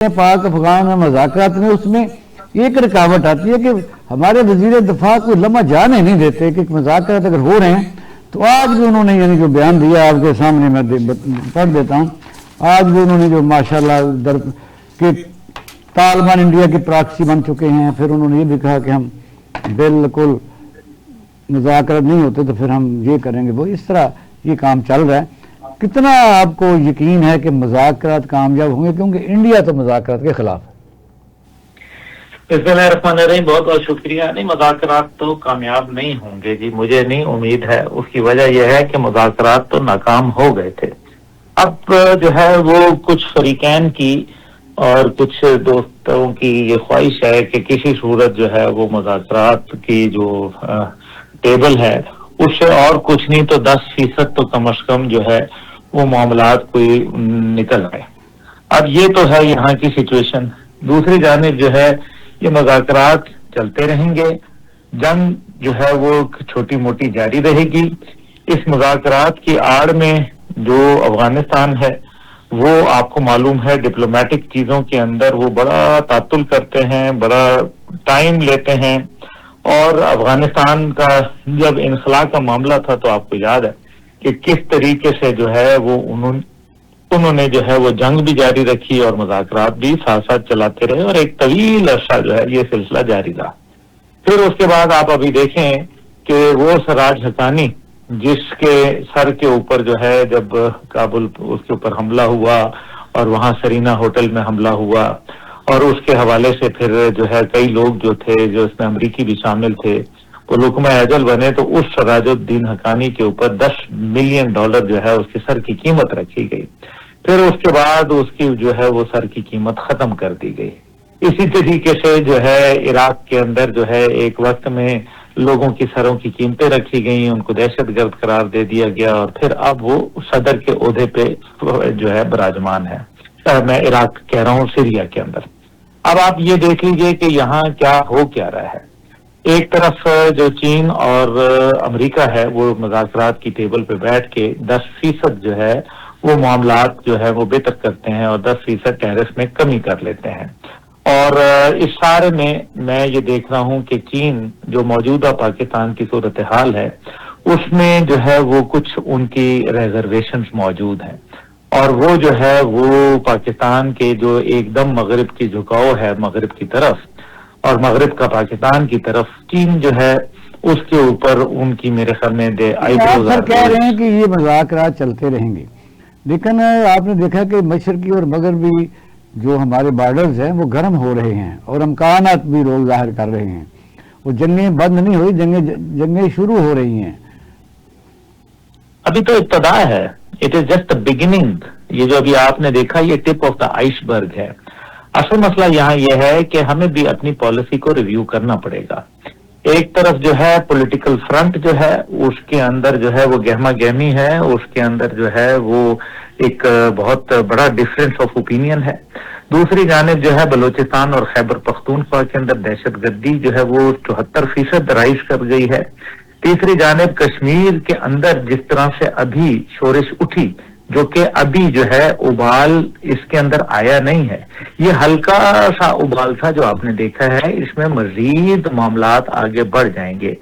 پاک افغان مذاکرات میں اس میں ایک رکاوٹ آتی ہے کہ ہمارے وزیر دفاع کو لمحہ جانے نہیں دیتے کہ مذاکرات اگر ہو رہے ہیں تو آج بھی انہوں نے یعنی جو بیان دیا آپ کے سامنے میں پڑھ دیتا ہوں. آج بھی انہوں نے جو ماشاءاللہ کہ طالبان انڈیا کے پراکسی بن چکے ہیں. پھر انہوں نے یہ بھی کہا کہ ہم بالکل مذاکرات نہیں ہوتے تو پھر ہم یہ کریں گے. وہ اس طرح یہ کام چل رہا ہے. کتنا آپ کو یقین ہے کہ مذاکرات کامیاب ہوں گے کیونکہ انڈیا تو مذاکرات کے خلاف ہے؟ بسم اللہ الرحمن الرحیم. بہت بہت شکریہ. نہیں، مذاکرات تو کامیاب نہیں ہوں گے جی، مجھے نہیں امید ہے. اس کی وجہ یہ ہے کہ مذاکرات تو ناکام ہو گئے تھے. اب جو ہے وہ کچھ فریقین کی اور کچھ دوستوں کی یہ خواہش ہے کہ کسی صورت جو ہے وہ مذاکرات کی جو ٹیبل ہے اس سے اور کچھ نہیں تو 10% تو کم از کم جو ہے وہ معاملات کوئی نکل آئے. اب یہ تو ہے یہاں کی سچویشن. دوسری جانب جو ہے یہ مذاکرات چلتے رہیں گے، جنگ جو ہے وہ چھوٹی موٹی جاری رہے گی. اس مذاکرات کی آڑ میں جو افغانستان ہے وہ آپ کو معلوم ہے ڈپلومیٹک چیزوں کے اندر وہ بڑا تعطل کرتے ہیں، بڑا ٹائم لیتے ہیں. اور افغانستان کا جب انخلا کا معاملہ تھا تو آپ کو یاد ہے کہ کس طریقے سے جو ہے وہ انہوں نے جو ہے وہ جنگ بھی جاری رکھی اور مذاکرات بھی ساتھ ساتھ چلاتے رہے اور ایک طویل عرصہ جو ہے یہ سلسلہ جاری رہا. پھر اس کے بعد آپ ابھی دیکھیں کہ وہ سراج حقانی جس کے سر کے اوپر جو ہے جب کابل اس کے اوپر حملہ ہوا اور وہاں سرینا ہوٹل میں حملہ ہوا اور اس کے حوالے سے پھر جو ہے کئی لوگ جو تھے جو اس میں امریکی بھی شامل تھے وہ لقمہ اجل بنے، تو اس سراج الدین حقانی کے اوپر $10 ملین جو ہے اس کے سر کی قیمت رکھی گئی. پھر اس کے بعد اس کی جو ہے وہ سر کی قیمت ختم کر دی گئی. اسی طریقے سے جو ہے عراق کے اندر جو ہے ایک وقت میں لوگوں کی سروں کی قیمتیں رکھی گئیں، ان کو دہشت گرد قرار دے دیا گیا اور پھر اب وہ صدر کے عہدے پہ جو ہے براجمان ہے. میں عراق کہہ رہا ہوں، سیریا کے اندر. اب آپ یہ دیکھ لیجئے کہ یہاں کیا ہو کیا رہا ہے. ایک طرف جو چین اور امریکہ ہے وہ مذاکرات کی ٹیبل پہ بیٹھ کے 10% جو ہے وہ معاملات جو ہے وہ بہتر کرتے ہیں اور 10% ٹیرس میں کمی کر لیتے ہیں. اور اس سارے میں یہ دیکھ رہا ہوں کہ چین جو موجودہ پاکستان کی صورتحال ہے اس میں جو ہے وہ کچھ ان کی ریزرویشنز موجود ہیں اور وہ جو ہے وہ پاکستان کے جو ایک دم مغرب کی جھکاؤ ہے مغرب کی طرف اور مغرب کا پاکستان کی طرف، چین جو ہے اس کے اوپر ان کی میرے خیال میں آپ سر کہہ رہے ہیں کہ یہ مذاکرات چلتے رہیں گے، لیکن آپ نے دیکھا کہ مشرقی اور مغربی جو ہمارے بارڈرز ہیں وہ گرم ہو رہے ہیں اور امکانات بھی لوگ ظاہر کر رہے ہیں. وہ جنگیں بند نہیں ہوئی، جنگیں شروع ہو رہی ہیں. ابھی تو ابتدا ہے. It is just beginning. یہ جو ابھی آپ نے دیکھا یہ ٹپ آف دا آئس برگ ہے. اصل مسئلہ یہاں یہ ہے کہ ہمیں بھی اپنی پالیسی کو ریویو کرنا پڑے گا. ایک طرف جو ہے پولیٹیکل فرنٹ جو ہے اس کے اندر جو ہے وہ گہما گہمی ہے، اس کے اندر جو ہے وہ ایک بہت بڑا ڈفرینس آف اوپینین ہے. دوسری جانب جو ہے بلوچستان اور خیبر پختونخوا کے اندر دہشت گردی جو ہے وہ 74% رائز کر گئی ہے. تیسری جانب کشمیر کے اندر جس طرح سے ابھی شورش اٹھی جو کہ ابھی جو ہے ابال اس کے اندر آیا نہیں ہے، یہ ہلکا سا ابال تھا جو آپ نے دیکھا ہے، اس میں مزید معاملات آگے بڑھ جائیں گے.